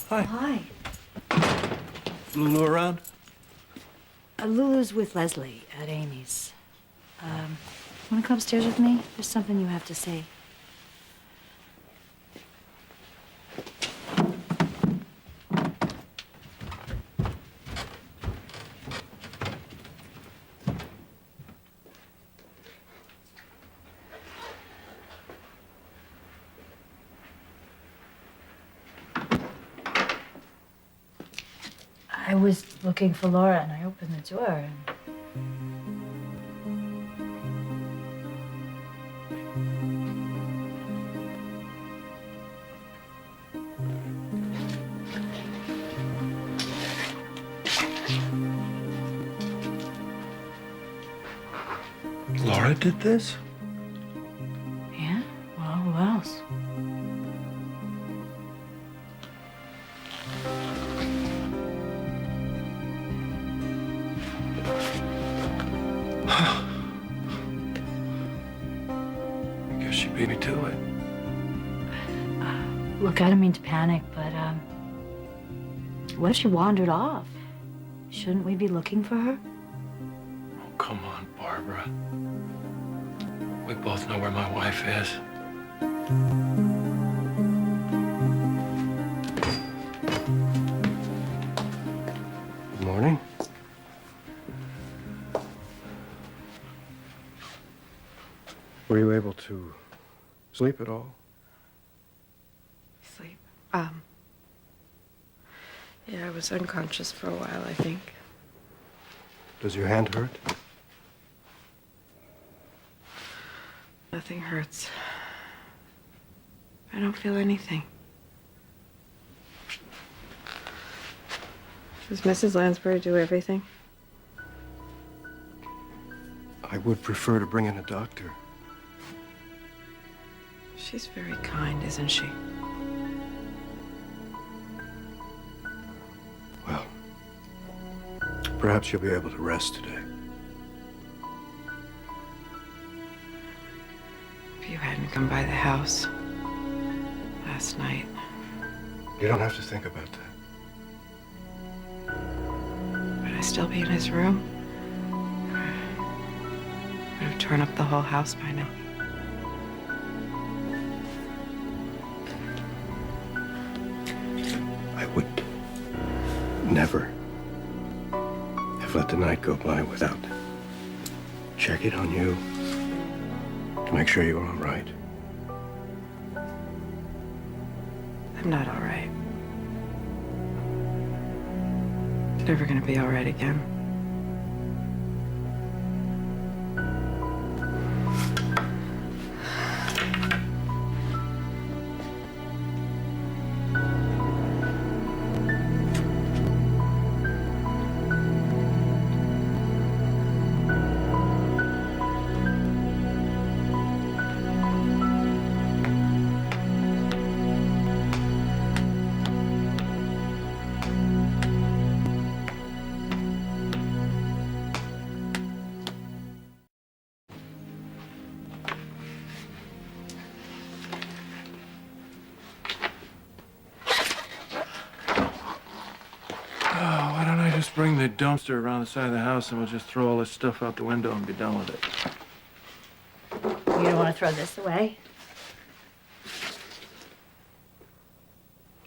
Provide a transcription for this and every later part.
Hi. Hi. Lulu around? Lulu's with Leslie at Amy's. Want to come upstairs with me? There's something you have to say. I was looking for Laura and I opened the door and... Laura did this? Yeah? Well, who else? I guess she beat me to it. Look, I don't mean to panic, but, what if she wandered off? Shouldn't we be looking for her? Oh, come on, Barbara. We both know where my wife is. Good morning. Were you able to sleep at all? Sleep. Yeah, I was unconscious for a while, I think. Does your hand hurt? Nothing hurts. I don't feel anything. Does Mrs. Lansbury do everything? I would prefer to bring in a doctor. She's very kind, isn't she? Well, perhaps you'll be able to rest today. If you hadn't come by the house last night. You don't have to think about that. Would I still be in his room? Would have torn up the whole house by now. I would never have let the night go by without checking on you to make sure you were all right. I'm not all right. Never gonna be all right again. Why don't I just bring the dumpster around the side of the house and we'll just throw all this stuff out the window and be done with it? You don't want to throw this away?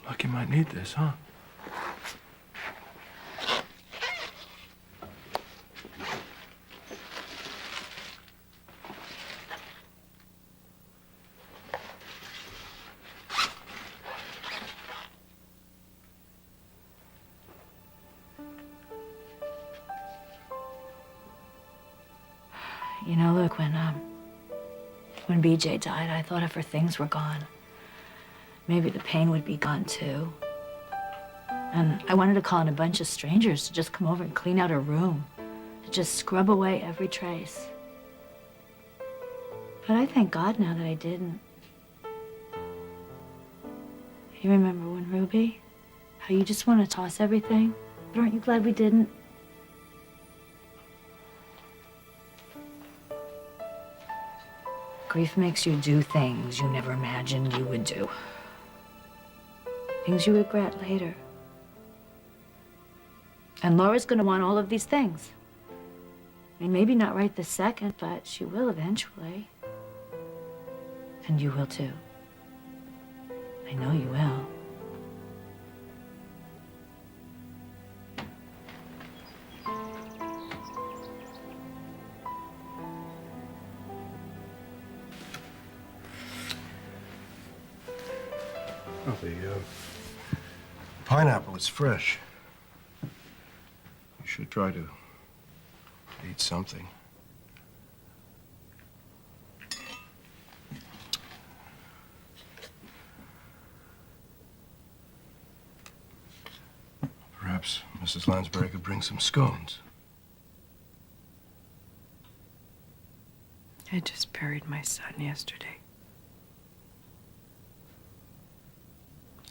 Lucky might need this, huh? You know, look, when BJ died, I thought if her things were gone, maybe the pain would be gone too. And I wanted to call in a bunch of strangers to just come over and clean out her room, to just scrub away every trace. But I thank God now that I didn't. You remember when Ruby, how you just want to toss everything? But aren't you glad we didn't? Grief makes you do things you never imagined you would do. Things you regret later. And Laura's gonna want all of these things. I mean, maybe not right this second, but she will eventually. And you will too. I know you will. Oh, the pineapple is fresh. You should try to eat something. Perhaps Mrs. Lansbury could bring some scones. I just buried my son yesterday.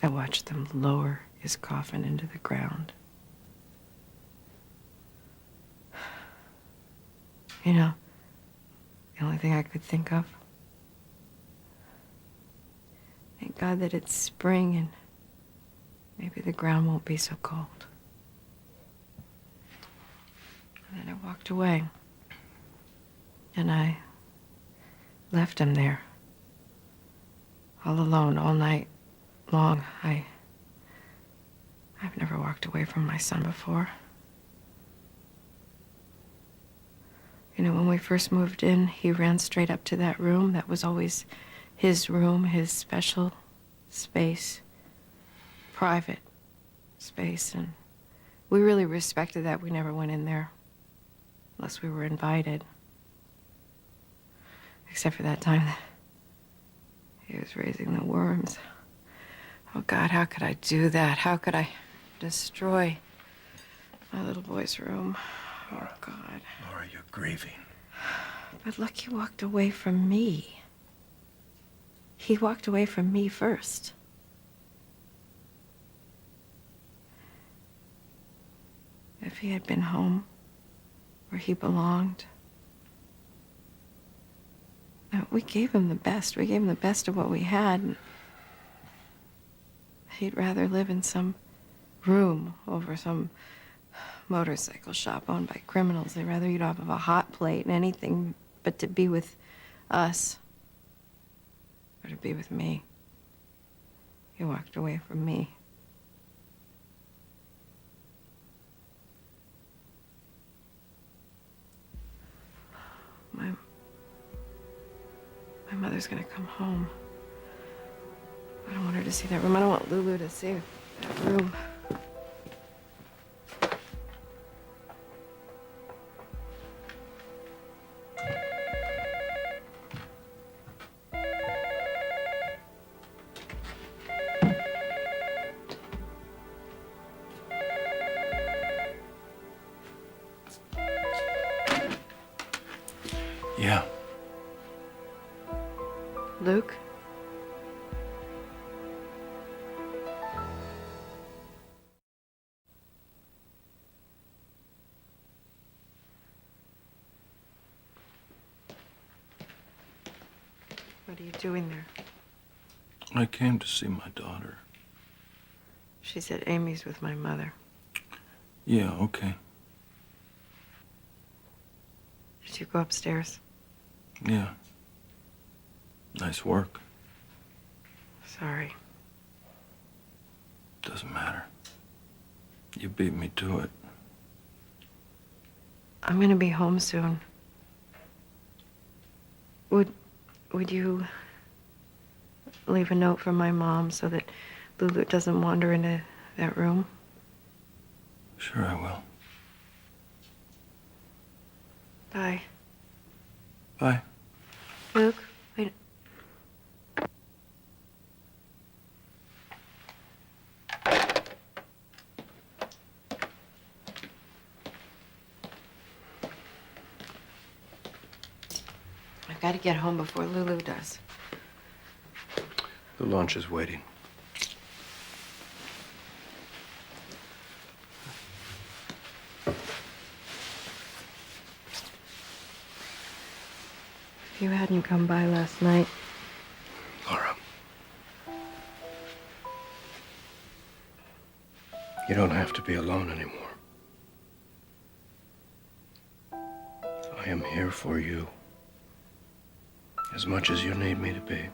I watched them lower his coffin into the ground. You know, the only thing I could think of. Thank God that it's spring and maybe the ground won't be so cold. And then I walked away. And I left him there. All alone, all night long. I've never walked away from my son before. You know, when we first moved in, he ran straight up to that room. That was always his room, his special space, private space. And we really respected that. We never went in there unless we were invited. Except for that time that he was raising the worms. Oh, God, how could I do that? How could I destroy my little boy's room? Oh, God. Laura, you're grieving. But look, he walked away from me. He walked away from me first. If he had been home where he belonged, we gave him the best. We gave him the best of what we had. And he'd rather live in some room over some motorcycle shop owned by criminals. They'd rather eat off of a hot plate and anything but to be with us. Or to be with me. He walked away from me. My mother's gonna come home. I don't want her to see that room. I don't want Lulu to see that room. Yeah. Luke? What are you doing there? I came to see my daughter. She said Amy's with my mother. Yeah, okay. Did you go upstairs? Yeah. Nice work. Sorry. Doesn't matter. You beat me to it. I'm gonna be home soon. Would you leave a note for my mom so that Lulu doesn't wander into that room? Sure I will. Bye. Bye. Luke, wait. I've got to get home before Lulu does. The lunch is waiting. If you hadn't come by last night, Laura. You don't have to be alone anymore. I am here for you as much as you need me to be.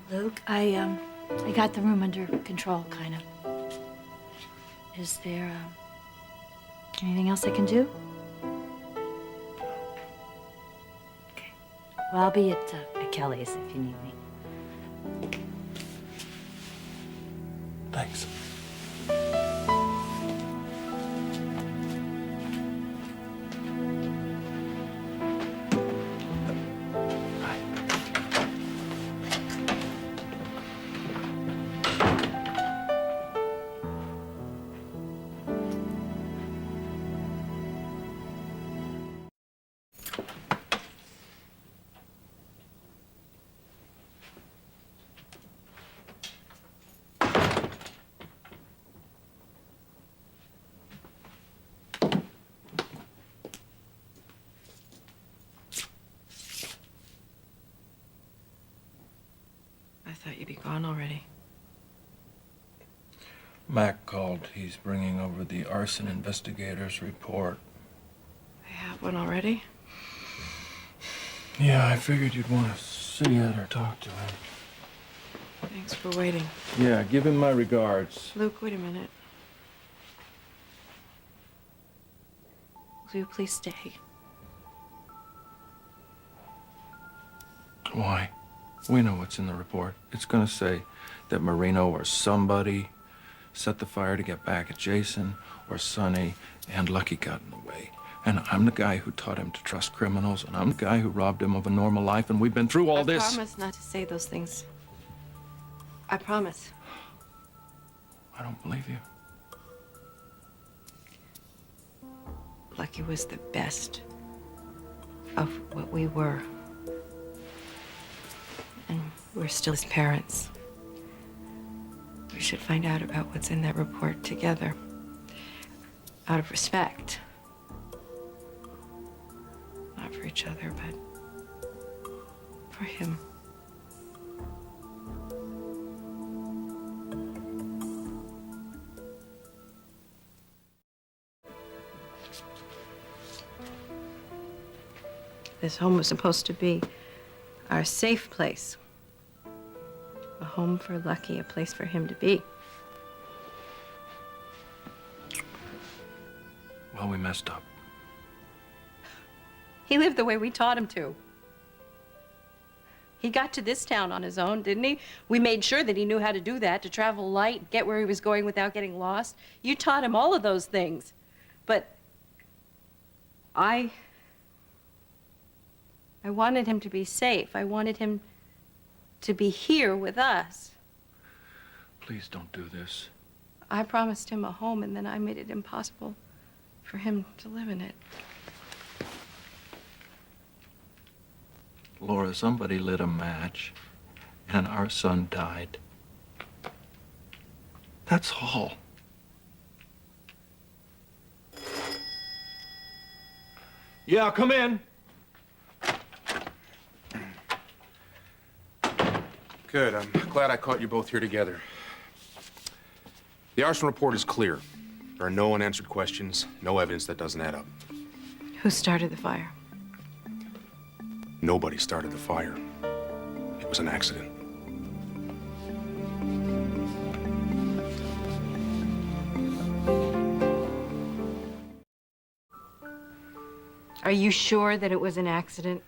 Luke, I got the room under control, kind of. Is there, anything else I can do? Okay. Well, I'll be at Kelly's if you need me. Thanks. I thought you'd be gone already. Mac called. He's bringing over the arson investigator's report. I have one already. Yeah, I figured you'd want to see it or talk to him. Thanks for waiting. Yeah, give him my regards. Luke, wait a minute. Will you please stay? Why? We know what's in the report. It's gonna say that Marino or somebody set the fire to get back at Jason or Sonny, and Lucky got in the way. And I'm the guy who taught him to trust criminals, and I'm the guy who robbed him of a normal life, and we've been through all this. I promise not to say those things. I promise. I don't believe you. Lucky was the best of what we were. And we're still his parents. We should find out about what's in that report together. Out of respect. Not for each other, but for him. This home was supposed to be our safe place. A home for Lucky, a place for him to be. Well, we messed up. He lived the way we taught him to. He got to this town on his own, didn't he? We made sure that he knew how to do that, to travel light, get where he was going without getting lost. You taught him all of those things. But I wanted him to be safe. I wanted him to be here with us. Please don't do this. I promised him a home, and then I made it impossible for him to live in it. Laura, somebody lit a match, and our son died. That's all. Yeah, come in. Good. I'm glad I caught you both here together. The arson report is clear. There are no unanswered questions, no evidence that doesn't add up. Who started the fire? Nobody started the fire. It was an accident. Are you sure that it was an accident?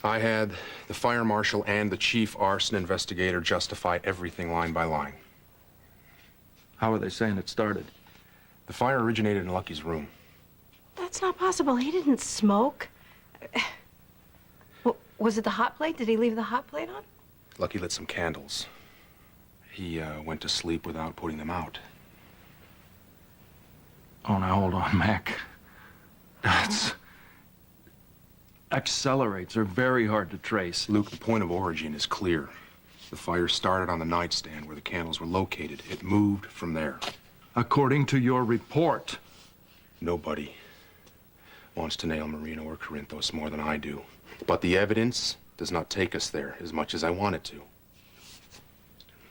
I had the fire marshal and the chief arson investigator justify everything line by line. How are they saying it started? The fire originated in Lucky's room. That's not possible. He didn't smoke. Was it the hot plate? Did he leave the hot plate on? Lucky lit some candles. He went to sleep without putting them out. Oh, now hold on, Mac. That's... Accelerates are very hard to trace. Luke, the point of origin is clear. The fire started on the nightstand where the candles were located. It moved from there. According to your report. Nobody wants to nail Marino or Corinthos more than I do. But the evidence does not take us there as much as I want it to.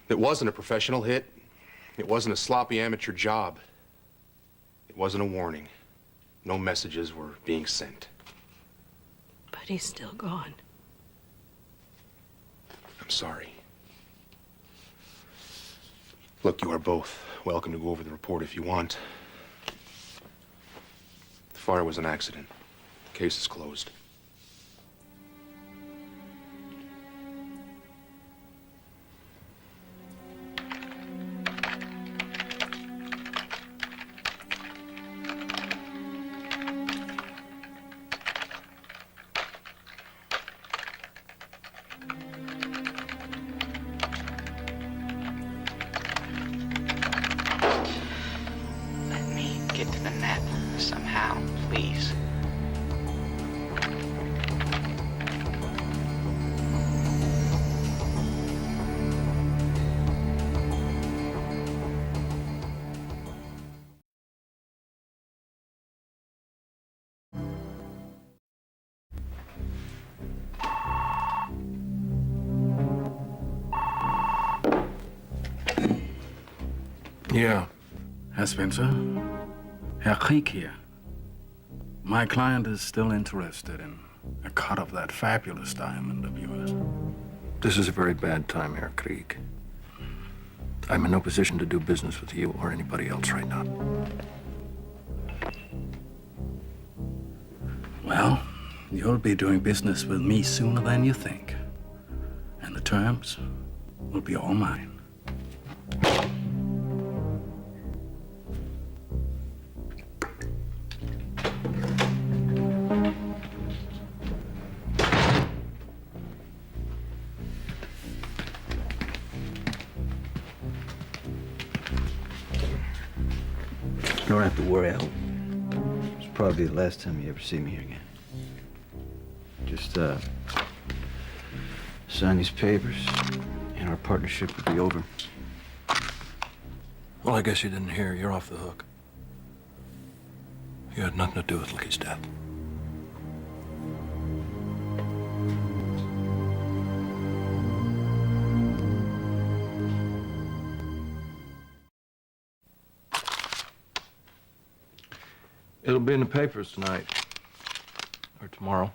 It wasn't a professional hit. It wasn't a sloppy amateur job. It wasn't a warning. No messages were being sent. But he's still gone. I'm sorry. Look, you are both welcome to go over the report if you want. The fire was an accident. The case is closed. Let me get to the net somehow, please. Yeah. Herr Spencer, Herr Krieg here. My client is still interested in a cut of that fabulous diamond of yours. This is a very bad time, Herr Krieg. I'm in no position to do business with you or anybody else right now. Well, you'll be doing business with me sooner than you think. And the terms will be all mine. You don't have to worry. It's probably the last time you ever see me here again. Just, sign these papers, and our partnership will be over. Well, I guess you didn't hear. You're off the hook. You had nothing to do with Lucky's death. It'll be in the papers tonight, or tomorrow.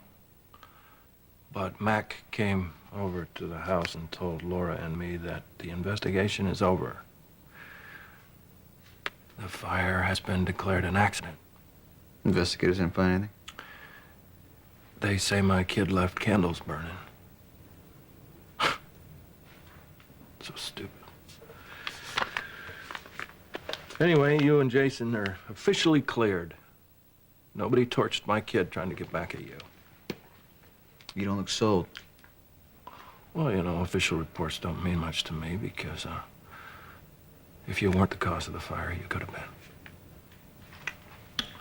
But Mac came over to the house and told Laura and me that the investigation is over. The fire has been declared an accident. Investigators didn't find anything? They say my kid left candles burning. So stupid. Anyway, you and Jason are officially cleared. Nobody torched my kid trying to get back at you. You don't look sold. Well, you know, official reports don't mean much to me because, if you weren't the cause of the fire, you could have been.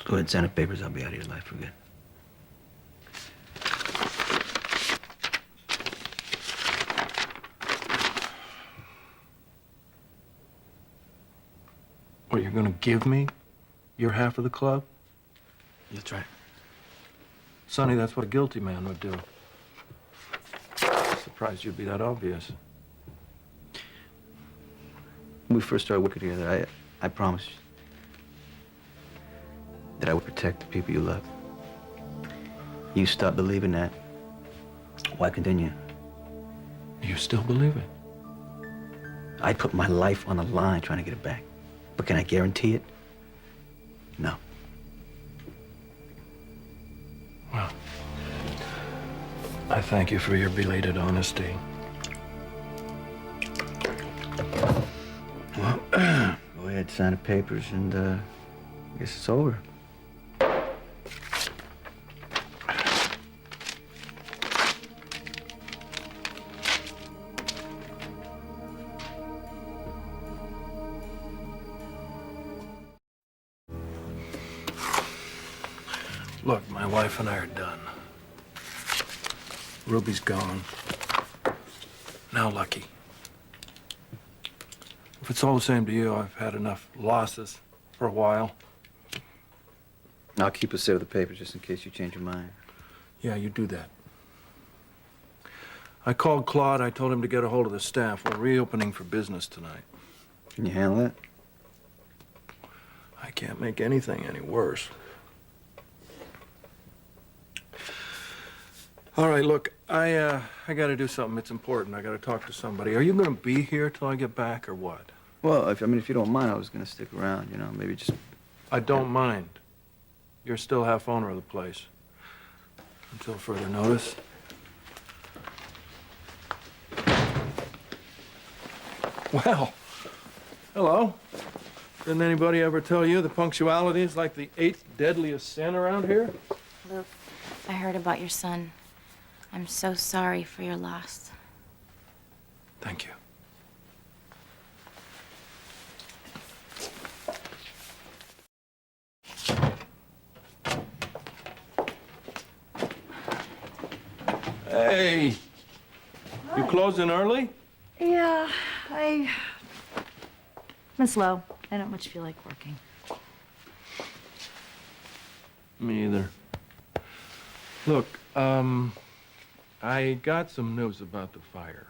Go ahead and sign the papers. I'll be out of your life for good. What, you're gonna give me your half of the club? That's right. Sonny, that's what a guilty man would do. Surprised you'd be that obvious. When we first started working together, I promised that I would protect the people you love. You stopped believing that. Why continue? You still believe it? I put my life on the line trying to get it back. But can I guarantee it? No. Well, I thank you for your belated honesty. Well, go ahead, sign the papers, and I guess it's over. Look, my wife and I are done. Ruby's gone. Now Lucky. If it's all the same to you, I've had enough losses for a while. I'll keep a set of the papers just in case you change your mind. Yeah, you do that. I called Claude. I told him to get a hold of the staff. We're reopening for business tonight. Can you handle it? I can't make anything any worse. All right, look, I gotta do something. It's important. I gotta talk to somebody. Are you gonna be here till I get back, or what? Well, if you don't mind, I was gonna stick around, maybe just... I don't mind. You're still half owner of the place. Until further notice. Well, hello. Didn't anybody ever tell you the punctuality is like the 8th deadliest sin around here? Luke, I heard about your son. I'm so sorry for your loss. Thank you. Hey, you closing early? Yeah, I've been slow. I don't much feel like working. Me either. Look, I got some news about the fire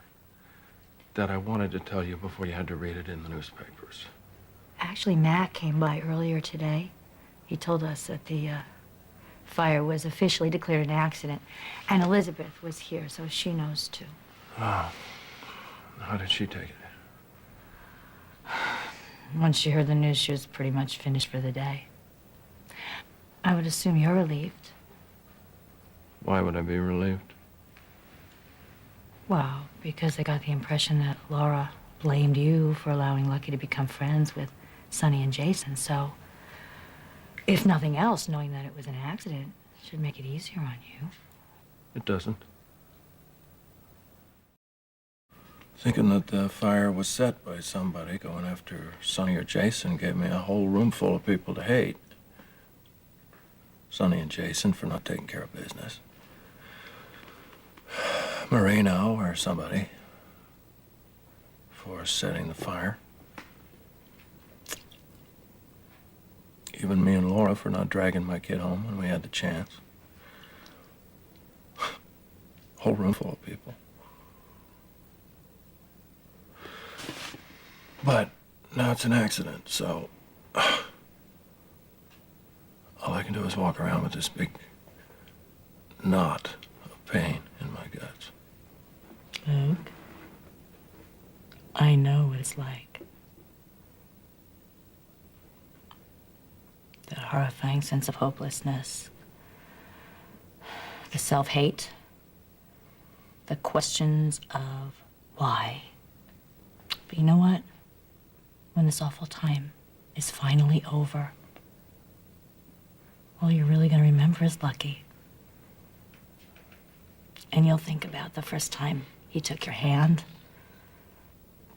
that I wanted to tell you before you had to read it in the newspapers. Actually, Matt came by earlier today. He told us that the fire was officially declared an accident, and Elizabeth was here, so she knows too. Oh, how did she take it? Once she heard the news, she was pretty much finished for the day. I would assume you're relieved. Why would I be relieved? Well, because I got the impression that Laura blamed you for allowing Lucky to become friends with Sonny and Jason, so if nothing else, knowing that it was an accident should make it easier on you. It doesn't. Thinking that the fire was set by somebody going after Sonny or Jason gave me a whole room full of people to hate. Sonny and Jason for not taking care of business. Marino or somebody for setting the fire. Even me and Laura for not dragging my kid home when we had the chance. Whole room full of people. But now it's an accident, so all I can do is walk around with this big knot of pain in my guts. Luke, I know what it's like. The horrifying sense of hopelessness, the self-hate, the questions of why. But you know what? When this awful time is finally over, all you're really going to remember is Lucky. And you'll think about the first time he took your hand,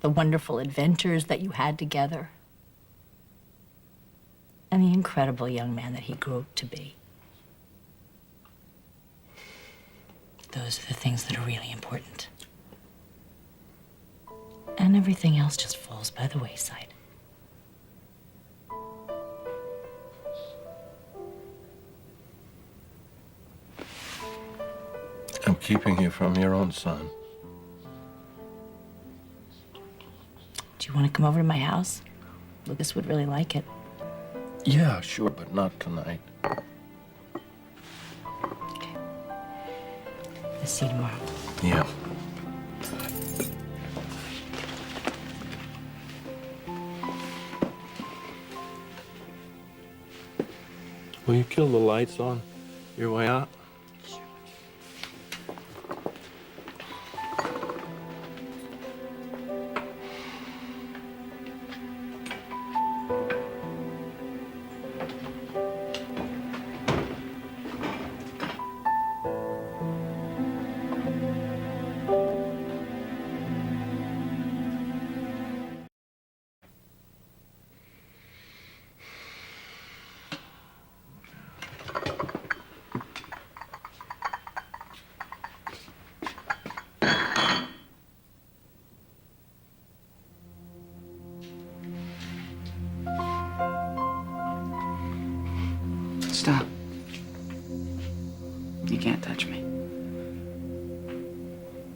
the wonderful adventures that you had together, and the incredible young man that he grew to be. Those are the things that are really important. And everything else just falls by the wayside. I'm keeping you from your own son. Do you want to come over to my house? Lucas would really like it. Yeah, sure, but not tonight. Okay. I'll see you tomorrow. Yeah. Will you kill the lights on your way out?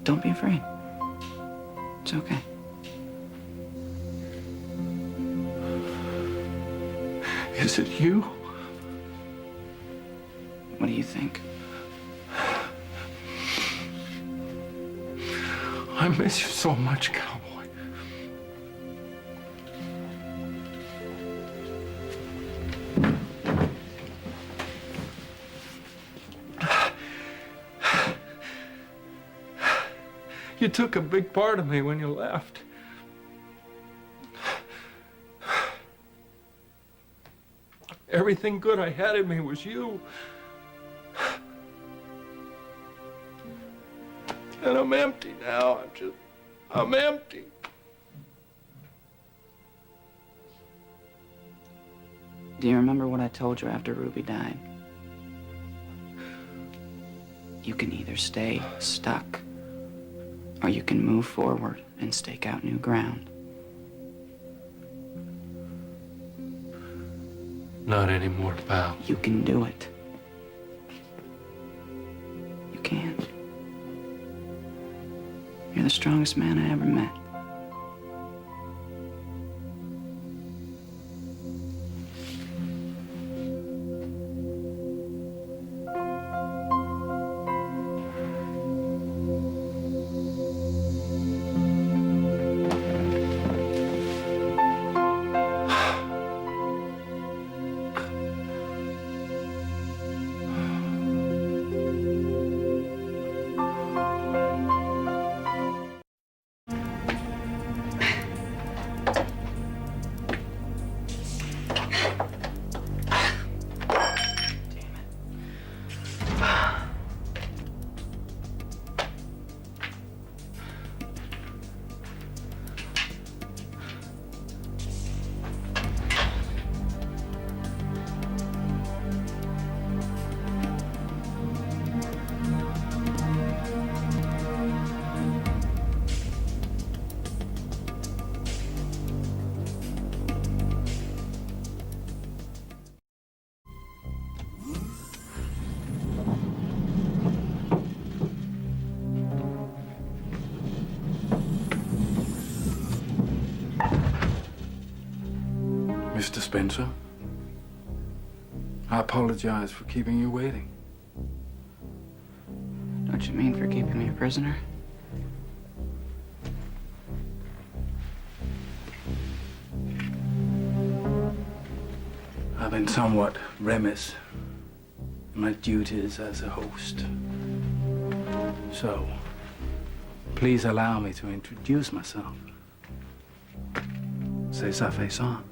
Don't be afraid. It's okay. Is it you? What do you think? I miss you so much, cowboy. You took a big part of me when you left. Everything good I had in me was you. And I'm empty now. I'm empty. Do you remember what I told you after Ruby died? You can either stay stuck, or you can move forward and stake out new ground. Not anymore, pal. You can do it. You can. You're the strongest man I ever met. Mr. Spencer, I apologize for keeping you waiting. Don't you mean for keeping me a prisoner? I've been somewhat remiss in my duties as a host. So, please allow me to introduce myself. C'est ça, Faison.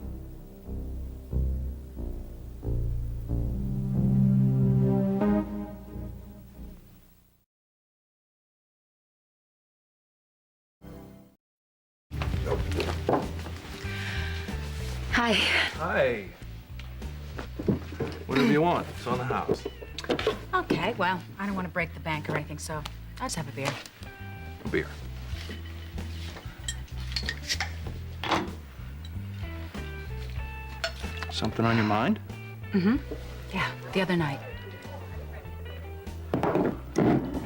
Hi. Hi. Whatever you want. It's on the house. Okay, well, I don't want to break the bank or anything, so I'll just have a beer. A beer. Something on your mind? Mm-hmm. Yeah, the other night.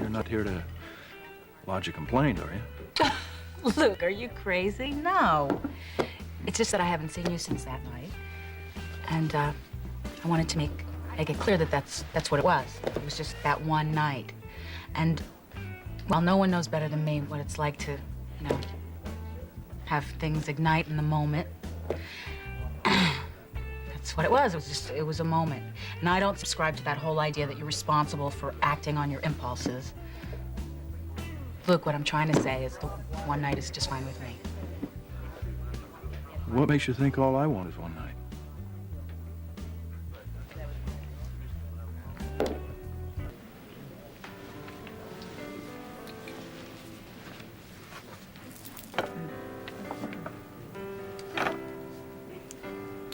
You're not here to lodge a complaint, are you? Luke, are you crazy? No. It's just that I haven't seen you since that night. And I wanted to make it clear that that's what it was. It was just that one night. And, well, no one knows better than me what it's like to, you know, have things ignite in the moment. That's what it was. It was a moment. And I don't subscribe to that whole idea that you're responsible for acting on your impulses. Luke, what I'm trying to say is the one night is just fine with me. What makes you think all I want is one night?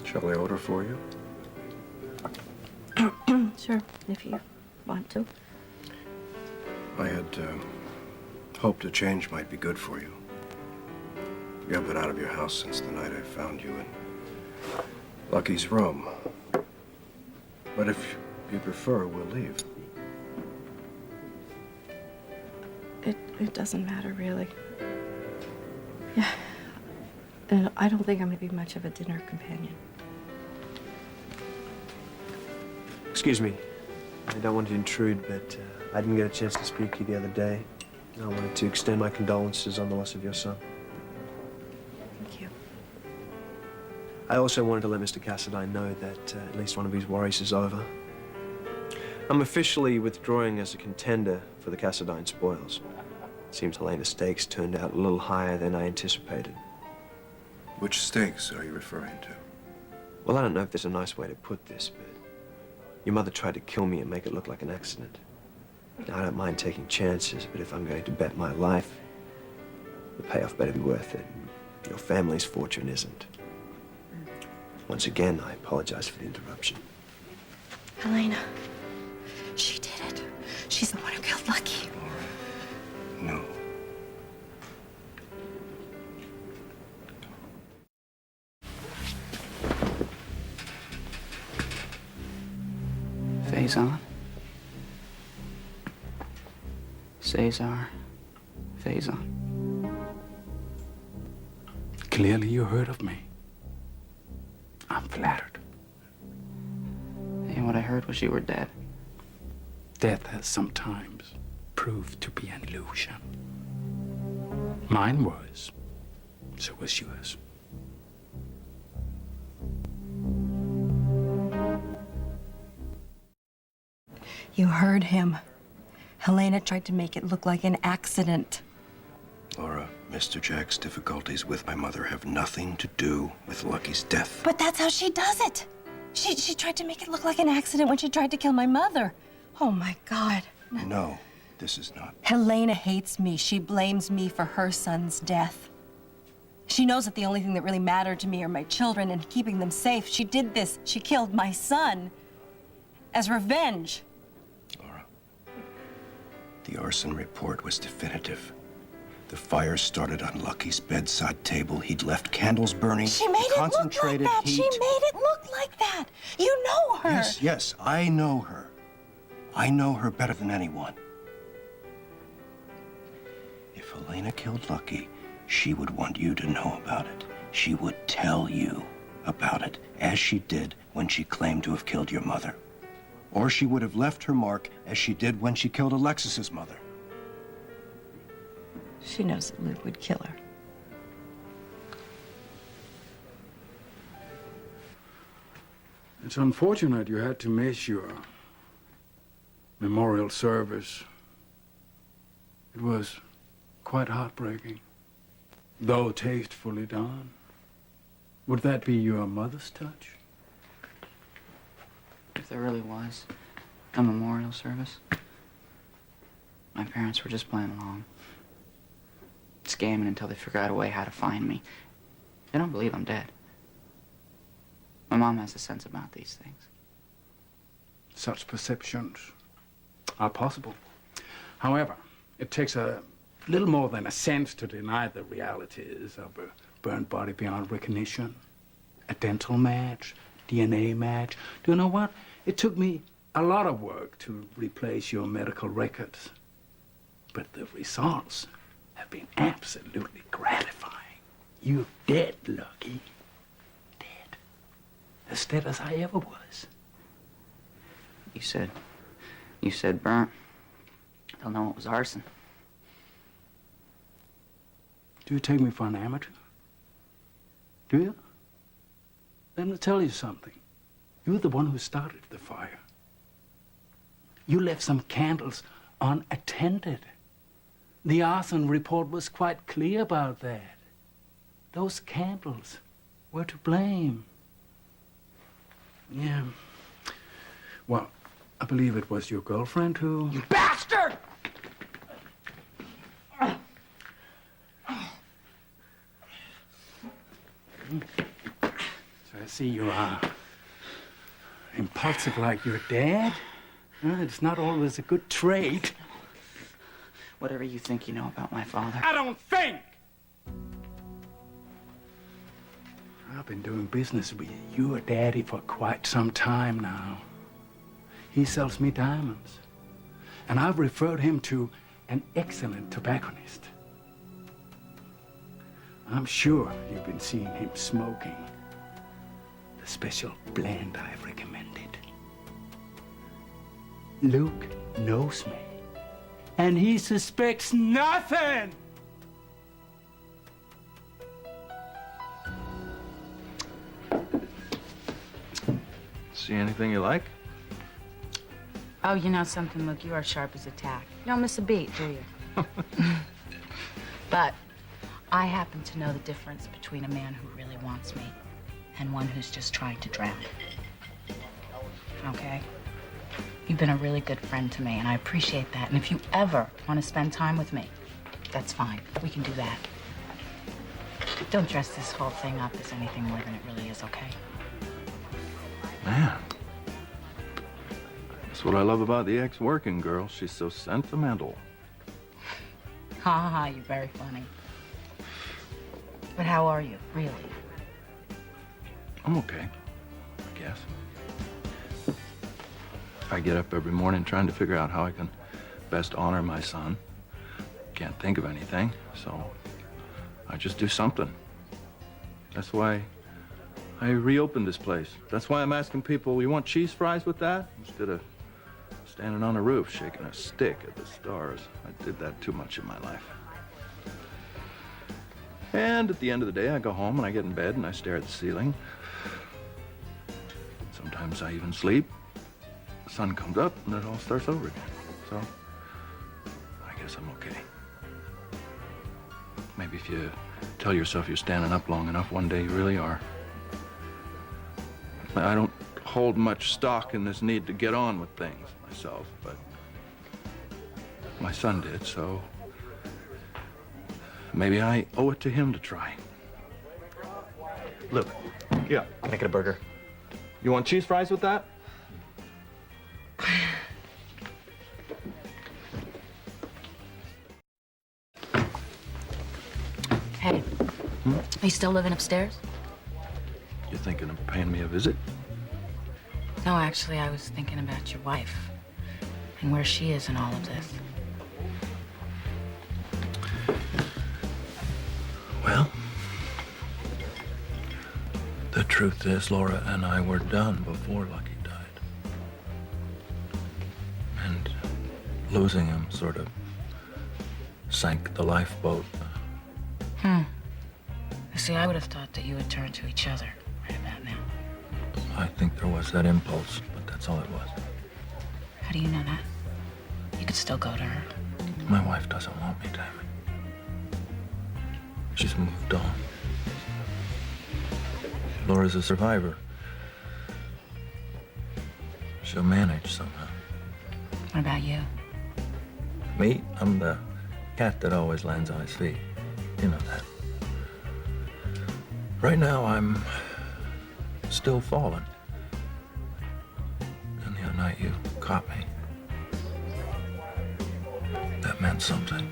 Shall I order for you? Sure, if you want to. I had hoped a change might be good for you. You haven't been out of your house since the night I found you in Lucky's room. But if you prefer, we'll leave. It It doesn't matter, really. Yeah. And I don't think I'm going to be much of a dinner companion. Excuse me. I don't want to intrude, but I didn't get a chance to speak to you the other day. I wanted to extend my condolences on the loss of your son. Thank you. I also wanted to let Mr. Cassadine know that at least one of his worries is over. I'm officially withdrawing as a contender for the Cassadine spoils. It seems Helena's stakes turned out a little higher than I anticipated. Which stakes are you referring to? Well, I don't know if there's a nice way to put this, but your mother tried to kill me and make it look like an accident. Now, I don't mind taking chances, but if I'm going to bet my life, the payoff better be worth it. Your family's fortune isn't. Once again, I apologize for the interruption. Helena, she did it. She's the one who killed Lucky. No. Faison. Cesar. Faison. Clearly you heard of me. I'm flattered. And what I heard was you were dead. Death has sometimes proved to be an illusion. Mine was. So was yours. You heard him. Helena tried to make it look like an accident. Laura, Mr. Jack's difficulties with my mother have nothing to do with Lucky's death. But that's how she does it. She tried to make it look like an accident when she tried to kill my mother. Oh, my God. No, this is not. Helena hates me. She blames me for her son's death. She knows that the only thing that really mattered to me are my children and keeping them safe. She did this. She killed my son as revenge. Laura, the arson report was definitive. The fire started on Lucky's bedside table. He'd left candles burning. She made it look like that. Heat. She made it look like that. You know her. Yes, I know her. I know her better than anyone. If Helena killed Lucky, she would want you to know about it. She would tell you about it, as she did when she claimed to have killed your mother. Or she would have left her mark, as she did when she killed Alexis's mother. She knows that Luke would kill her. It's unfortunate you had to miss your memorial service. It was quite heartbreaking, though tastefully done. Would that be your mother's touch? If there really was a memorial service, my parents were just playing along. Scamming until they figure out a way how to find me. They don't believe I'm dead. My mom has a sense about these things. Such perceptions are possible. However, it takes a little more than a sense to deny the realities of a burned body beyond recognition. A dental match, DNA match. Do you know what? It took me a lot of work to replace your medical records. But the results have been absolutely gratifying. You're dead, Lucky. Dead. As dead as I ever was. You said burnt. They'll know it was arson. Do you take me for an amateur? Do you? Let me tell you something. You're the one who started the fire. You left some candles unattended. The arson report was quite clear about that. Those candles were to blame. Yeah. Well, I believe it was your girlfriend who... You bastard! So I see you are impulsive like your dad. It's not always a good trait. Whatever you think you know about my father. I don't think! I've been doing business with your daddy for quite some time now. He sells me diamonds. And I've referred him to an excellent tobacconist. I'm sure you've been seeing him smoking the special blend I've recommended. Luke knows me, and he suspects nothing. See anything you like? Oh, you know something, Luke? You are sharp as a tack. You don't miss a beat, do you? But I happen to know the difference between a man who really wants me and one who's just trying to drown. Okay? You've been a really good friend to me, and I appreciate that. And if you ever want to spend time with me, that's fine. We can do that. Don't dress this whole thing up as anything more than it really is, okay? Man. That's what I love about the ex-working girl. She's so sentimental. Ha ha ha, you're very funny. But how are you, really? I'm okay, I guess. I get up every morning trying to figure out how I can best honor my son. Can't think of anything, so I just do something. That's why I reopened this place. That's why I'm asking people, you want cheese fries with that? Instead of standing on a roof shaking a stick at the stars. I did that too much in my life. And at the end of the day, I go home and I get in bed and I stare at the ceiling. Sometimes I even sleep. The sun comes up and it all starts over again. So, I guess I'm okay. Maybe if you tell yourself you're standing up long enough, one day you really are. I don't hold much stock in this need to get on with things myself, but my son did, so maybe I owe it to him to try. Luke. Yeah. Make it a burger. You want cheese fries with that? Hey, are you still living upstairs? You thinking of paying me a visit? No, actually, I was thinking about your wife and where she is in all of this. Well, the truth is, Laura and I were done before Lucky died. And losing him sort of sank the lifeboat. See, I would have thought that you would turn to each other right about now. I think there was that impulse, but that's all it was. How do you know that? You could still go to her. My wife doesn't want me, Tammy. She's moved on. Laura's a survivor. She'll manage somehow. What about you? Me? I'm the cat that always lands on his feet. You know that. Right now, I'm still falling. And the other night, you caught me. That meant something.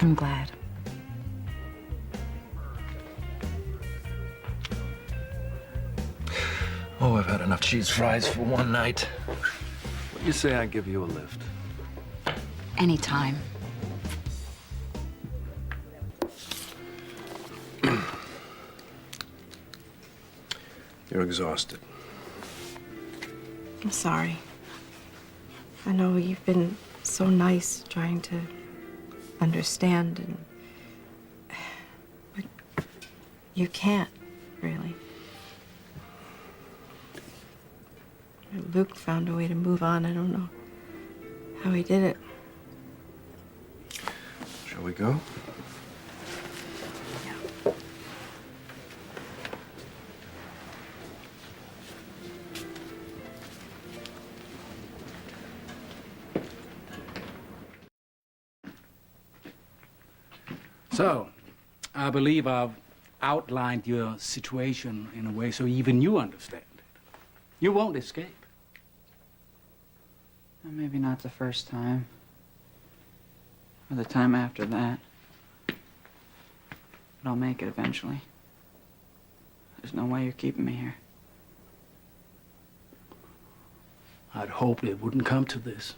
I'm glad. Oh, I've had enough cheese fries for one night. What do you say I give you a lift? Anytime. You're exhausted. I'm sorry. I know you've been so nice trying to understand, but you can't, really. Luke found a way to move on. I don't know how he did it. Shall we go? So, I believe I've outlined your situation in a way so even you understand it. You won't escape. Well, maybe not the first time. Or the time after that. But I'll make it eventually. There's no way you're keeping me here. I'd hoped it wouldn't come to this.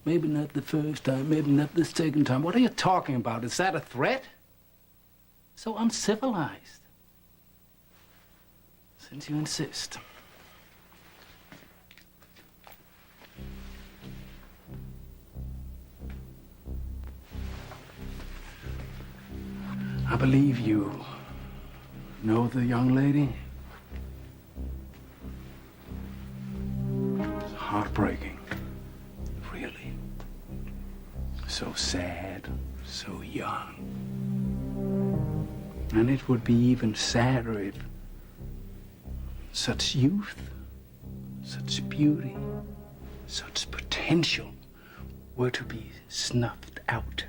Maybe not the first time, maybe not the second time. What are you talking about? Is that a threat? So uncivilized. Since you insist. I believe you know the young lady. It's heartbreaking, really. So sad, so young. And it would be even sadder if such youth, such beauty, such potential were to be snuffed out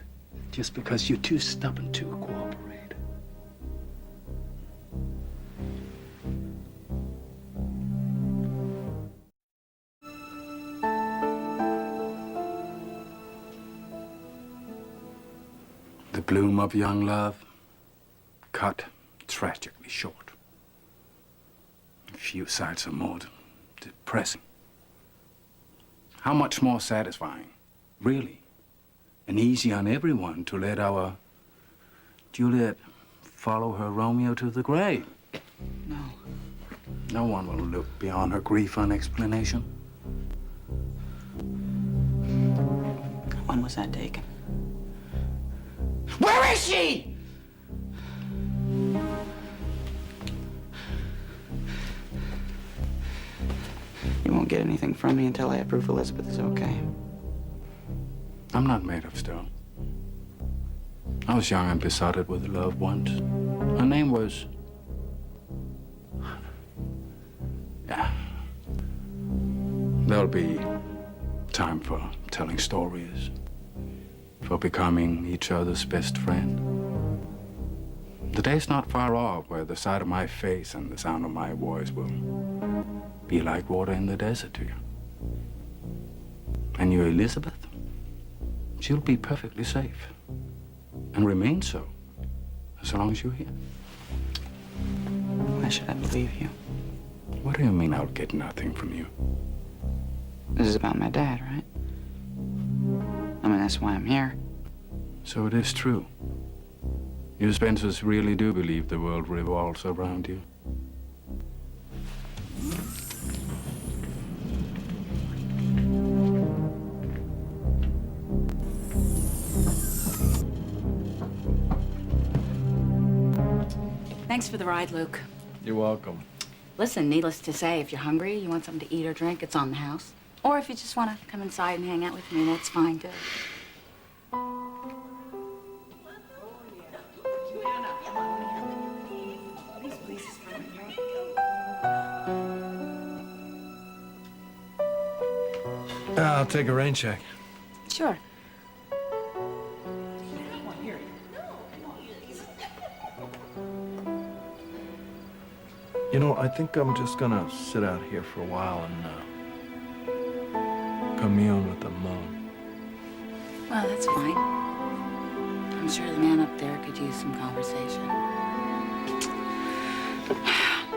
just because you're too stubborn to cooperate. The bloom of young love cut tragically short. A few sights are more depressing. How much more satisfying, really, and easy on everyone to let our Juliet follow her Romeo to the grave. No. No one will look beyond her grief on explanation. When was that taken? Where is she? You won't get anything from me until I approve Elizabeth is okay. I'm not made of stone. I was young and besotted with love once. Her name was... Yeah. There'll be time for telling stories, for becoming each other's best friend. The day's not far off where the sight of my face and the sound of my voice will be like water in the desert to you. And you, Elizabeth, she'll be perfectly safe and remain so as long as you're here. Why should I believe you? What do you mean I'll get nothing from you? This is about my dad, right? I mean, that's why I'm here. So it is true. You Spencers really do believe the world revolves around you. Thanks for the ride, Luke. You're welcome. Listen, needless to say, if you're hungry, you want something to eat or drink, it's on the house. Or if you just want to come inside and hang out with me, that's fine, too. I'll take a rain check. Sure. You know, I think I'm just gonna sit out here for a while and commune with the moon. Well, that's fine. I'm sure the man up there could use some conversation.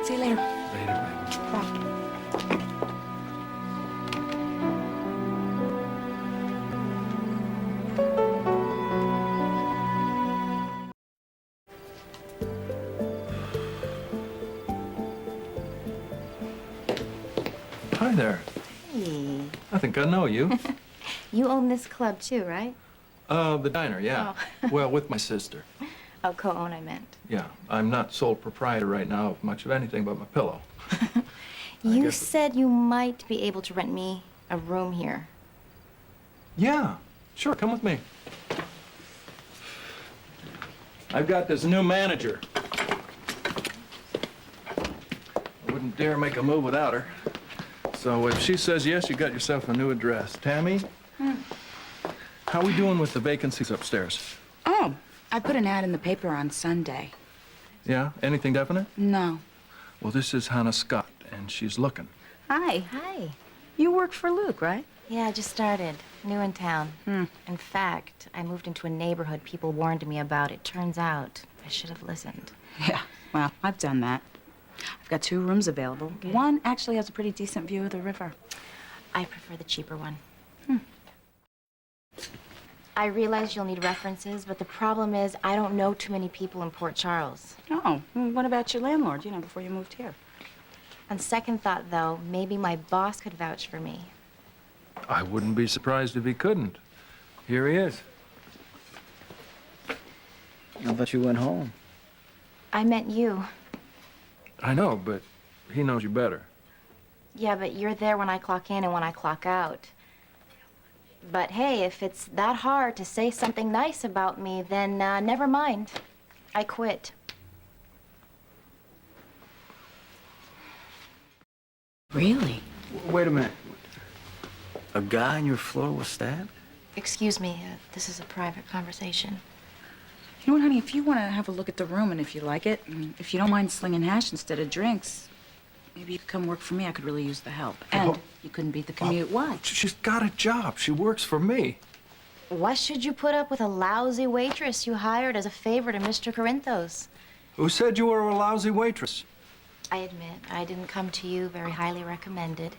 See you later. Later, baby. Bye. Hi there. Hey. I think I know you. You own this club too, right? The diner, yeah. Well, with my sister. Oh, co-own, I meant. Yeah, I'm not sole proprietor right now of much of anything but my pillow. You said you might be able to rent me a room here. Yeah, sure, come with me. I've got this new manager. I wouldn't dare make a move without her. So if she says yes, you got yourself a new address. Tammy? How we doing with the vacancies upstairs? Oh, I put an ad in the paper on Sunday. Yeah, anything definite? No. Well, this is Hannah Scott, and she's looking. Hi. Hi. You work for Luke, right? Yeah, I just started. New in town. In fact, I moved into a neighborhood people warned me about. It turns out I should have listened. Yeah, well, I've done that. I've got 2 rooms available. One actually has a pretty decent view of the river. I prefer the cheaper one. I realize you'll need references, but the problem is I don't know too many people in Port Charles. Oh, what about your landlord, before you moved here? On second thought, though, maybe my boss could vouch for me. I wouldn't be surprised if he couldn't. Here he is. I thought you went home. I meant you. I know, but he knows you better. Yeah, but you're there when I clock in and when I clock out. But hey, if it's that hard to say something nice about me, then never mind. I quit. Really? Wait a minute. A guy on your floor was stabbed? Excuse me, this is a private conversation. You know what, honey, if you want to have a look at the room and if you like it, and if you don't mind slinging hash instead of drinks, maybe you could come work for me. I could really use the help. And you couldn't beat the commute. What? She's got a job. She works for me. Why should you put up with a lousy waitress you hired as a favor to Mr. Corinthos? Who said you were a lousy waitress? I admit, I didn't come to you very highly recommended.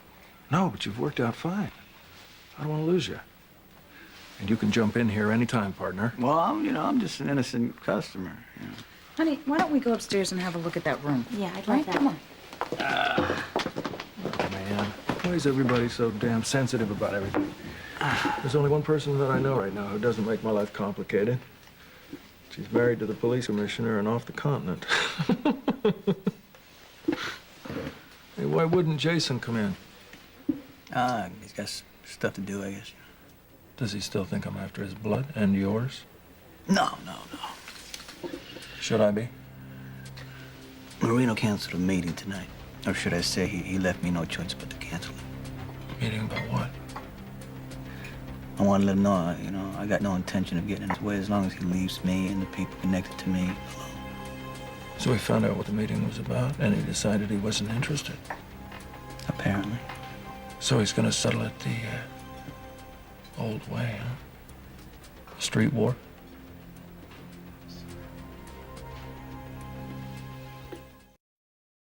No, but you've worked out fine. I don't want to lose you. And you can jump in here anytime, partner. Well, I'm just an innocent customer. Honey, why don't we go upstairs and have a look at that room? Yeah, I'd Right? like that. Come on. Oh, man. Why is everybody so damn sensitive about everything? There's only one person that I know right now who doesn't make my life complicated. She's married to the police commissioner and off the continent. Hey, why wouldn't Jason come in? He's got stuff to do, I guess. Does he still think I'm after his blood and yours? No. Should I be? Marino canceled a meeting tonight. Or should I say he left me no choice but to cancel it. Meeting about what? I want to let him know, I got no intention of getting in his way as long as he leaves me and the people connected to me alone. So he found out what the meeting was about, and he decided he wasn't interested. Apparently. So he's gonna settle it the old way, huh? A street war?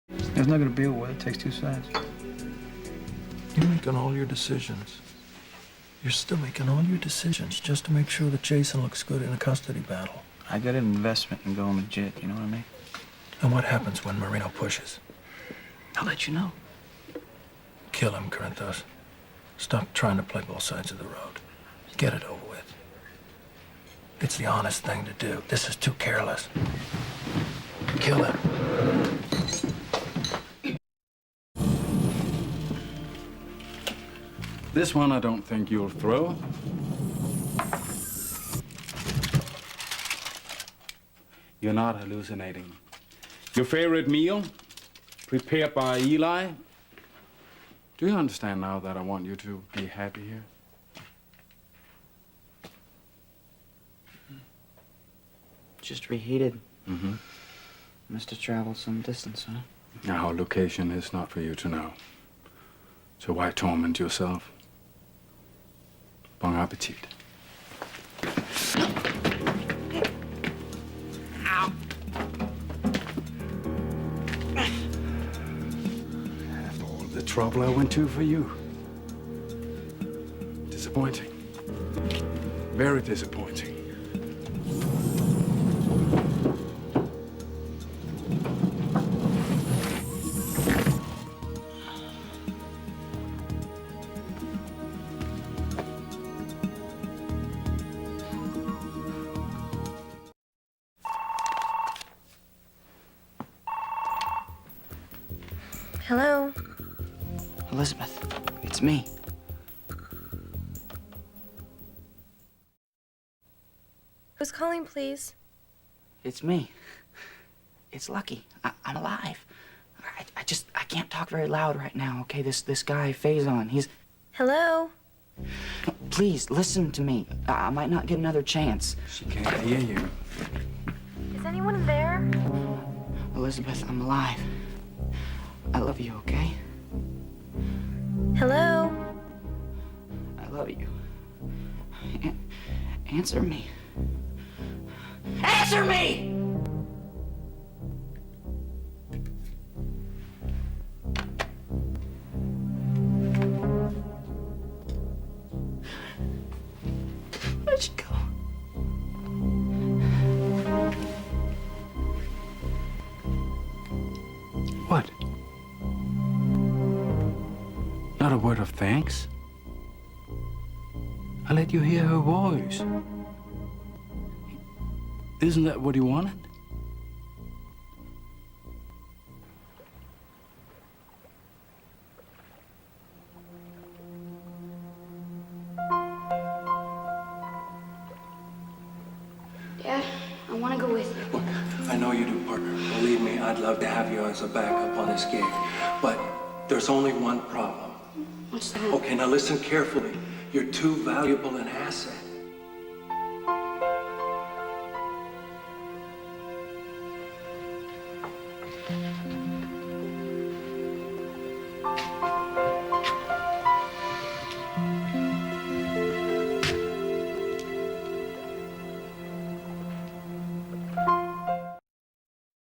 There's not going to be a war. It takes two sides. You're making all your decisions. You're still making all your decisions just to make sure that Jason looks good in a custody battle. I got an investment in going legit, you know what I mean? And what happens when Marino pushes? I'll let you know. Kill him, Corinthos. Stop trying to play both sides of the road. Get it over with. It's the honest thing to do. This is too careless. Kill him. This one I don't think you'll throw. You're not hallucinating. Your favorite meal, prepared by Eli. Do you understand now that I want you to be happy here? Just reheated. Mm-hmm. Must have traveled some distance, huh? Now, location is not for you to know. So why torment yourself? Bon appetit. After all the trouble I went to for you. Disappointing. Very disappointing. Hello? Elizabeth, it's me. Who's calling, please? It's me. It's Lucky. I'm alive. I can't talk very loud right now, okay? This guy, Faison, he's... Hello? Please, listen to me. I might not get another chance. She can't hear you. Is anyone there? Elizabeth, I'm alive. I love you, okay? Hello? I love you. Answer me. Answer me! thanks. I let you hear her voice. Isn't that what you wanted? Dad, I want to go with you. I know you do, partner. Believe me, I'd love to have you as a backup on this gig. But there's only one problem. What's that? Okay, now listen carefully. You're too valuable an asset.